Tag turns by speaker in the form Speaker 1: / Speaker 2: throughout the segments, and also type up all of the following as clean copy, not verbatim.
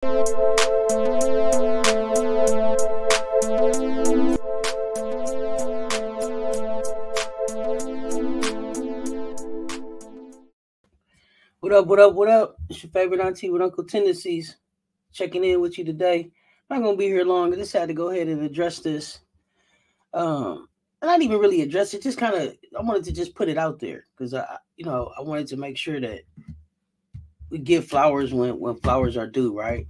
Speaker 1: What up, what up, what up? It's your favorite auntie with Uncle Tendencies. Checking in with you today. I'm not going to be here long. I just had to go ahead and address this. And not even really address it. Just kind of, I wanted to just put it out there. Because, I wanted to make sure that we give flowers when flowers are due, right?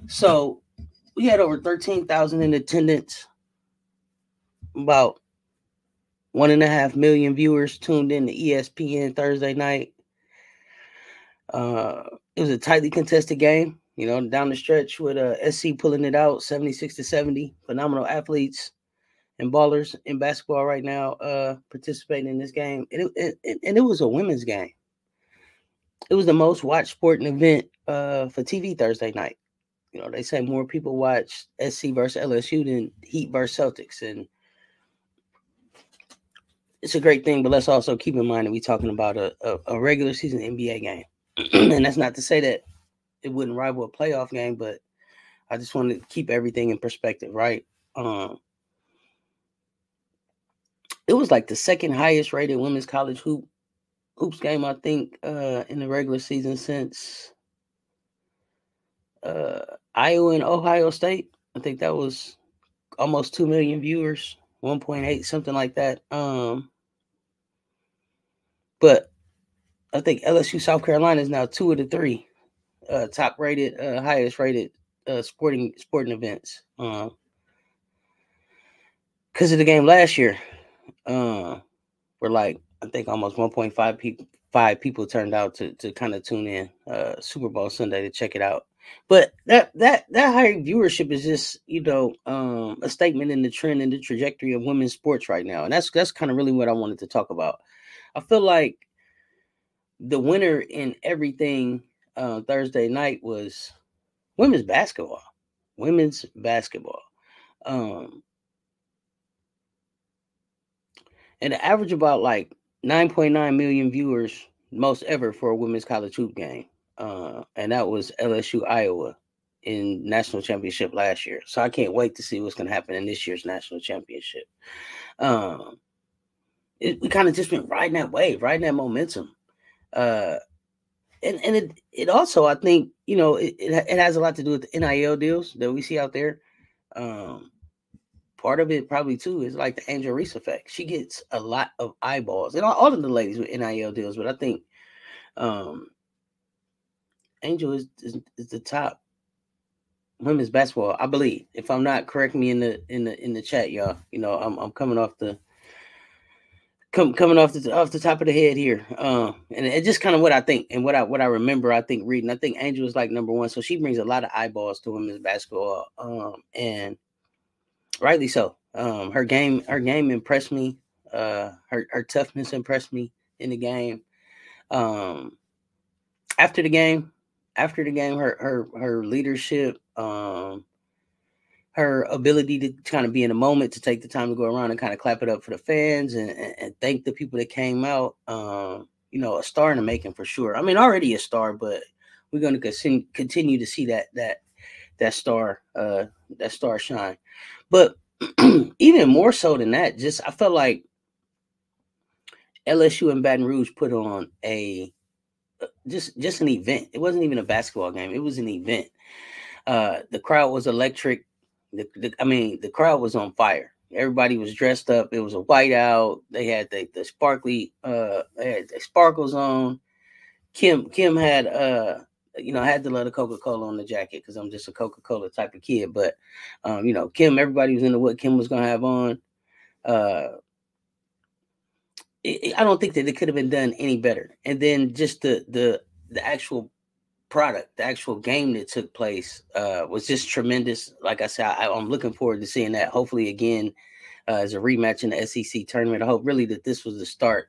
Speaker 1: So, we had over 13,000 in attendance. About 1.5 million viewers tuned in to ESPN Thursday night. It was a tightly contested game, down the stretch with SC pulling it out 76-70. Phenomenal athletes and ballers in basketball right now participating in this game. And it was a women's game. It was the most watched sporting event for TV Thursday night. They say more people watch SC versus LSU than Heat versus Celtics. And it's a great thing, but let's also keep in mind that we're talking about a regular season NBA game. And that's not to say that it wouldn't rival a playoff game, but I just wanted to keep everything in perspective, right? It was like the second highest rated women's college hoops game, I think, in the regular season since Iowa and Ohio State. I think that was almost 2 million viewers, 1.8, something like that. But I think LSU South Carolina is now 2 of the 3 top rated, highest rated sporting events. Because of the game last year, where like I think almost 1.5 people turned out to kind of tune in Super Bowl Sunday to check it out. But that higher viewership is just a statement in the trend and the trajectory of women's sports right now, and that's kind of really what I wanted to talk about. I feel like the winner in everything Thursday night was women's basketball. And the average about like 9.9 million viewers, most ever for a women's college hoop game. And that was LSU Iowa in national championship last year. So I can't wait to see what's going to happen in this year's national championship. We kind of just been riding that wave, riding that momentum. And it also, I think, it has a lot to do with the NIL deals that we see out there. Part of it probably too is like the Angel Reese effect. She gets a lot of eyeballs, and all of the ladies with NIL deals. But I think Angel is the top women's basketball, I believe. If I'm not, correct me in the chat, y'all. I'm coming off the off the top of the head here, and it's just kind of what I think and what I remember. I think reading. I think Angel is like number one, so she brings a lot of eyeballs to women's basketball, and rightly so. Her game impressed me. Her toughness impressed me in the game. After the game, her leadership, her ability to kind of be in a moment, to take the time to go around and kind of clap it up for the fans and thank the people that came out. A star in the making for sure. I mean, already a star, but we're going to continue to see that star shine. But even more so than that, I felt like LSU and Baton Rouge put on just an event. It wasn't even a basketball game. It was an event. The crowd was electric. The crowd was on fire. Everybody was dressed up. It was a whiteout. They had the sparkly, they had the sparkles on. Kim had had to let a Coca-Cola on the jacket because I'm just a Coca-Cola type of kid. But Kim, everybody was into what Kim was gonna have on. I don't think that it could have been done any better. And then just the actual product, the actual game that took place was just tremendous. Like I said, I'm looking forward to seeing that. Hopefully, again, as a rematch in the SEC tournament. I hope really that this was the start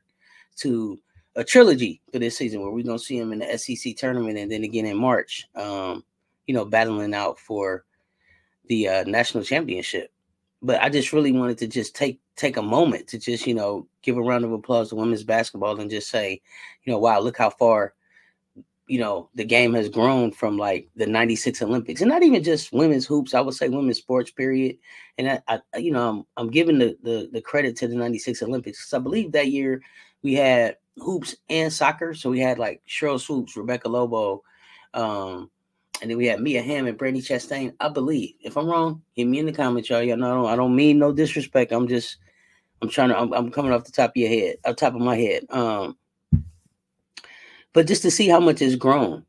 Speaker 1: to a trilogy for this season, where we're gonna see them in the SEC tournament and then again in March, battling out for the national championship. But I just really wanted to just take a moment to just give a round of applause to women's basketball and just say, wow, look how far the game has grown from like the 96 Olympics, and not even just women's hoops. I would say women's sports, period. And I'm giving the credit to the 96 Olympics, because I believe that year we had hoops and soccer. So we had like Cheryl Swoops, Rebecca Lobo, and then we had Mia Hamm and Brandy Chastain, I believe. If I'm wrong, hit me in the comments, y'all. Y'all know I don't mean no disrespect. I'm coming off the top of my head. But just to see how much it's grown,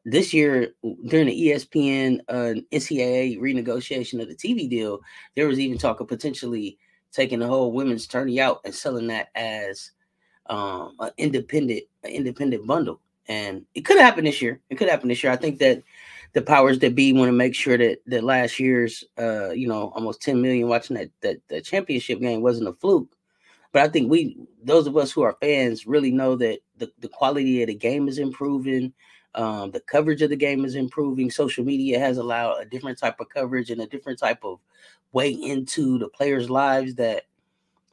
Speaker 1: this year during the ESPN NCAA renegotiation of the TV deal, there was even talk of potentially taking the whole women's tourney out and selling that as an independent bundle. And it could happen this year. I think that the powers that be want to make sure that last year's, almost 10 million watching that championship game wasn't a fluke. But I think those of us who are fans really know that the quality of the game is improving. The coverage of the game is improving. Social media has allowed a different type of coverage and a different type of way into the players' lives that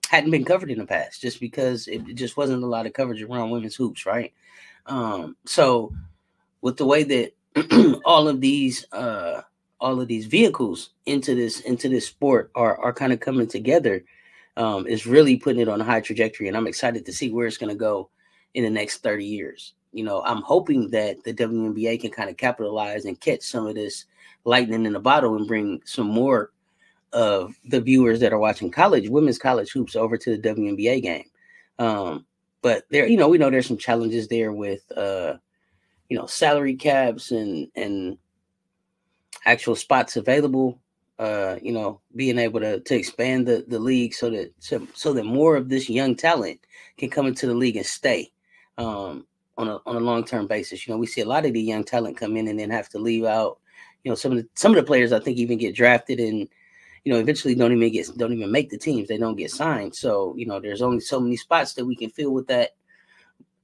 Speaker 1: hadn't been covered in the past, just because it just wasn't a lot of coverage around women's hoops, right? So with the way that all of these vehicles into this sport are kind of coming together, is really putting it on a high trajectory, and I'm excited to see where it's going to go in the next 30 years. I'm hoping that the WNBA can kind of capitalize and catch some of this lightning in the bottle and bring some more of the viewers that are watching women's college hoops over to the WNBA game. But there, we know there's some challenges there with, salary caps and actual spots available. Being able to expand the league so that more of this young talent can come into the league and stay on a long-term basis. We see a lot of the young talent come in and then have to leave out. Some of the players I think even get drafted and eventually don't even make the teams. They don't get signed. So there's only so many spots that we can fill with that.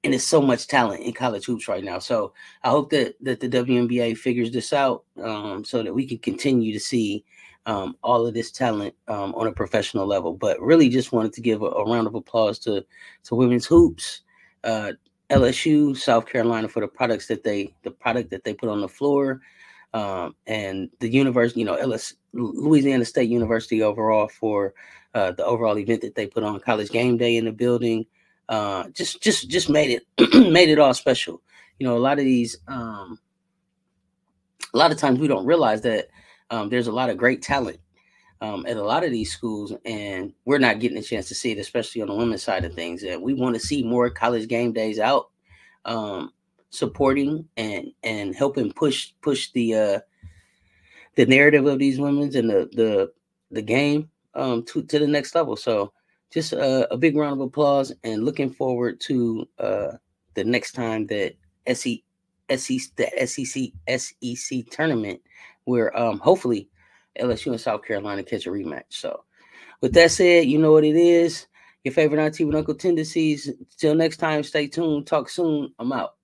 Speaker 1: And there's so much talent in college hoops right now. So I hope that the WNBA figures this out, so that we can continue to see all of this talent on a professional level. But really just wanted to give a round of applause to women's hoops, LSU, South Carolina for the product that they put on the floor, and the university, Louisiana State University overall for the overall event that they put on, College Game Day in the building. Just made it all special. A lot of times we don't realize that there's a lot of great talent at a lot of these schools, and we're not getting a chance to see it, especially on the women's side of things. And we want to see more College Game Days out, supporting and helping push the narrative of these women's and the game to the next level. So just a big round of applause, and looking forward to the next time that SEC tournament, where hopefully LSU and South Carolina catch a rematch. So with that said, you know what it is. Your favorite auntie with Uncle Tendencies. Till next time, stay tuned. Talk soon. I'm out.